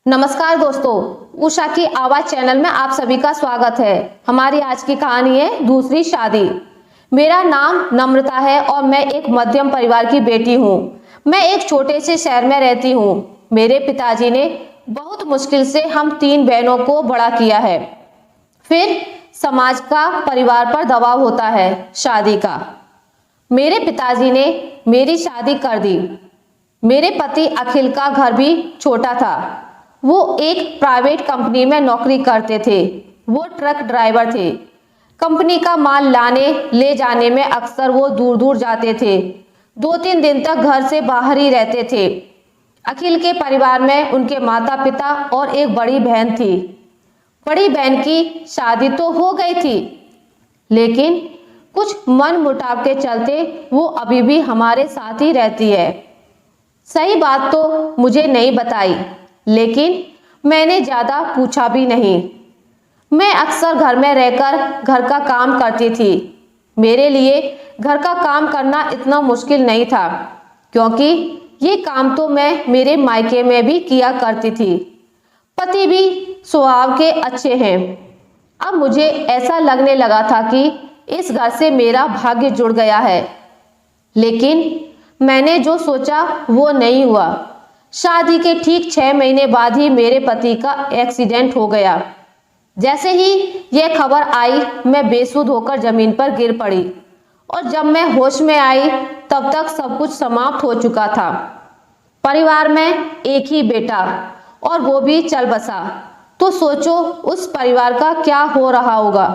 नमस्कार दोस्तों, उषा की आवाज चैनल में आप सभी का स्वागत है। हमारी आज की कहानी है दूसरी शादी। मेरा नाम नम्रता है और मैं एक मध्यम परिवार की बेटी हूँ। मैं एक छोटे से शहर में रहती हूँ। मेरे पिताजी ने बहुत मुश्किल से हम 3 बहनों को बड़ा किया है। फिर समाज का परिवार पर दबाव होता है शादी का। मेरे पिताजी ने मेरी शादी कर दी। मेरे पति अखिल का घर भी छोटा था। वो एक प्राइवेट कंपनी में नौकरी करते थे। वो ट्रक ड्राइवर थे। कंपनी का माल लाने ले जाने में अक्सर वो दूर दूर जाते थे। 2-3 दिन तक घर से बाहर ही रहते थे। अखिल के परिवार में उनके माता पिता और एक बड़ी बहन थी। बड़ी बहन की शादी तो हो गई थी, लेकिन कुछ मन मुटाव के चलते वो अभी भी हमारे साथ ही रहती है। सही बात तो मुझे नहीं बताई, लेकिन मैंने ज्यादा पूछा भी नहीं। मैं अक्सर घर में रहकर घर का काम करती थी। मेरे लिए घर का काम करना इतना मुश्किल नहीं था, क्योंकि ये काम तो मैं मेरे मायके में भी किया करती थी। पति भी स्वभाव के अच्छे हैं। अब मुझे ऐसा लगने लगा था कि इस घर से मेरा भाग्य जुड़ गया है, लेकिन मैंने जो सोचा वो नहीं हुआ। शादी के ठीक 6 महीने बाद ही मेरे पति का एक्सीडेंट हो गया। जैसे ही यह खबर आई, मैं बेसुध होकर जमीन पर गिर पड़ी और जब मैं होश में आई तब तक सब कुछ समाप्त हो चुका था। परिवार में एक ही बेटा और वो भी चल बसा, तो सोचो उस परिवार का क्या हो रहा होगा।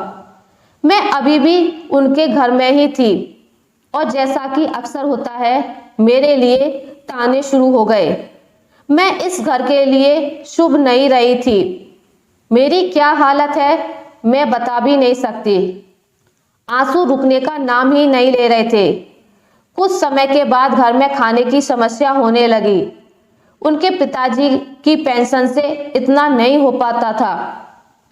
मैं अभी भी उनके घर में ही थी और जैसा कि अक्सर होता है, मेरे लिए ताने शुरू हो गए। मैं इस घर के लिए शुभ नहीं रही थी। मेरी क्या हालत है मैं बता भी नहीं सकती। आंसू रुकने का नाम ही नहीं ले रहे थे। कुछ समय के बाद घर में खाने की समस्या होने लगी। उनके पिताजी की पेंशन से इतना नहीं हो पाता था,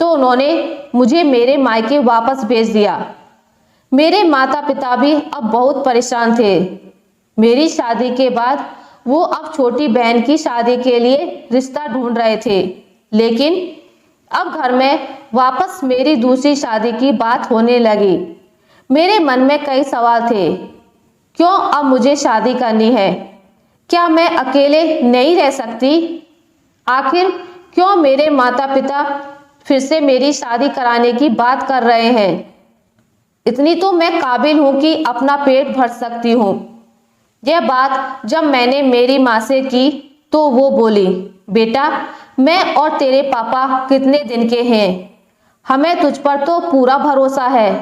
तो उन्होंने मुझे मेरे मायके वापस भेज दिया। मेरे माता पिता भी अब बहुत परेशान थे। मेरी शादी के बाद वो अब छोटी बहन की शादी के लिए रिश्ता ढूंढ रहे थे, लेकिन अब घर में वापस मेरी दूसरी शादी की बात होने लगी। मेरे मन में कई सवाल थे। क्यों अब मुझे शादी करनी है? क्या मैं अकेले नहीं रह सकती? आखिर क्यों मेरे माता पिता फिर से मेरी शादी कराने की बात कर रहे हैं? इतनी तो मैं काबिल हूं कि अपना पेट भर सकती हूँ। यह बात जब मैंने मेरी माँ से की तो वो बोली, बेटा मैं और तेरे पापा कितने दिन के हैं, हमें तुझ पर तो पूरा भरोसा है,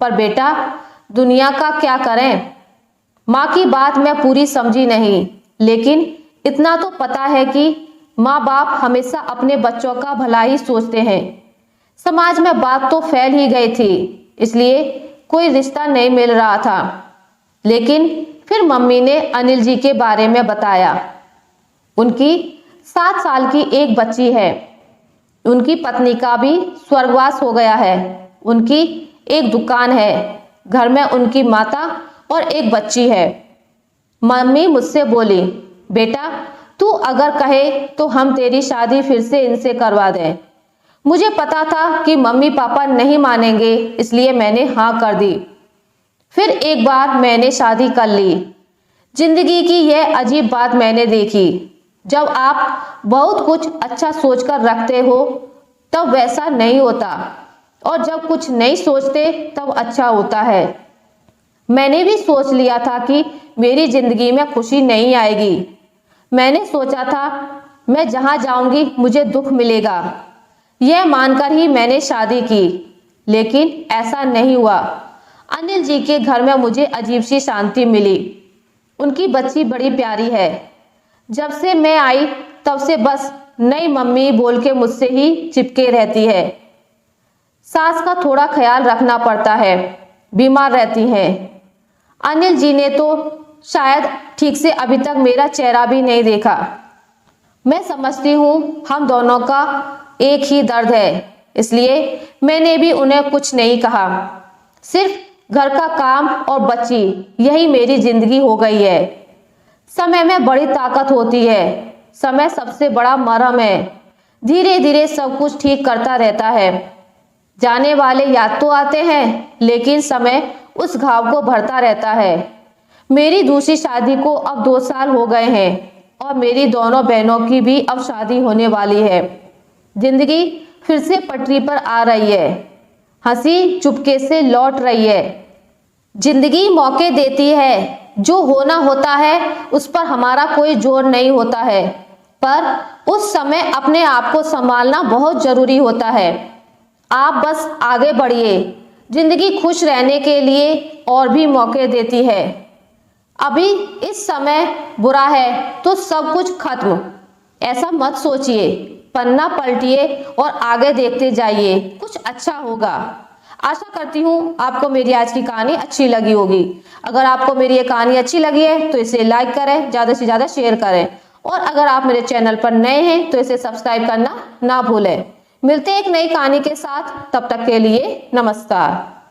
पर बेटा दुनिया का क्या करें। माँ की बात मैं पूरी समझी नहीं, लेकिन इतना तो पता है कि माँ बाप हमेशा अपने बच्चों का भला ही सोचते हैं। समाज में बात तो फैल ही गई थी, इसलिए कोई रिश्ता नहीं मिल रहा था। लेकिन फिर मम्मी ने अनिल जी के बारे में बताया। उनकी 7 साल की एक बच्ची है। उनकी पत्नी का भी स्वर्गवास हो गया है। उनकी एक दुकान है। घर में उनकी माता और एक बच्ची है। मम्मी मुझसे बोली, बेटा तू अगर कहे तो हम तेरी शादी फिर से इनसे करवा दें। मुझे पता था कि मम्मी पापा नहीं मानेंगे, इसलिए मैंने हाँ कर दी। फिर एक बार मैंने शादी कर ली। जिंदगी की यह अजीब बात मैंने देखी। जब आप बहुत कुछ अच्छा सोचकर रखते हो तब वैसा नहीं होता, और जब कुछ नहीं सोचते तब अच्छा होता है। मैंने भी सोच लिया था कि मेरी जिंदगी में खुशी नहीं आएगी। मैंने सोचा था मैं जहां जाऊंगी मुझे दुख मिलेगा। यह मानकर ही मैंने शादी की, लेकिन ऐसा नहीं हुआ। अनिल जी के घर में मुझे अजीब सी शांति मिली। उनकी बच्ची बड़ी प्यारी है। जब से मैं आई तब से बस नई मम्मी बोल के मुझसे ही चिपके रहती है। सास का थोड़ा ख्याल रखना पड़ता है, बीमार रहती हैं। अनिल जी ने तो शायद ठीक से अभी तक मेरा चेहरा भी नहीं देखा। मैं समझती हूँ हम दोनों का एक ही दर्द है, इसलिए मैंने भी उन्हें कुछ नहीं कहा। सिर्फ घर का काम और बच्ची, यही मेरी जिंदगी हो गई है। समय में बड़ी ताकत होती है। समय सबसे बड़ा मरहम है। धीरे धीरे सब कुछ ठीक करता रहता है। जाने वाले याद तो आते हैं, लेकिन समय उस घाव को भरता रहता है। मेरी दूसरी शादी को अब 2 साल हो गए हैं और मेरी दोनों बहनों की भी अब शादी होने वाली है। जिंदगी फिर से पटरी पर आ रही है, हंसी चुपके से लौट रही है। जिंदगी मौके देती है, जो होना होता है उस पर हमारा कोई जोर नहीं होता है, पर उस समय अपने आप को संभालना बहुत जरूरी होता है। आप बस आगे बढ़िए, जिंदगी खुश रहने के लिए और भी मौके देती है। अभी इस समय बुरा है तो सब कुछ खत्म, ऐसा मत सोचिए। पन्ना पलटिए और आगे देखते जाइए, कुछ अच्छा होगा। आशा करती हूँ आपको मेरी आज की कहानी अच्छी लगी होगी। अगर आपको मेरी ये कहानी अच्छी लगी है तो इसे लाइक करें, ज़्यादा से ज़्यादा शेयर करें, और अगर आप मेरे चैनल पर नए हैं तो इसे सब्सक्राइब करना ना भूलें। मिलते हैं एक नई कहानी के साथ, तब तक के लिए नमस्कार।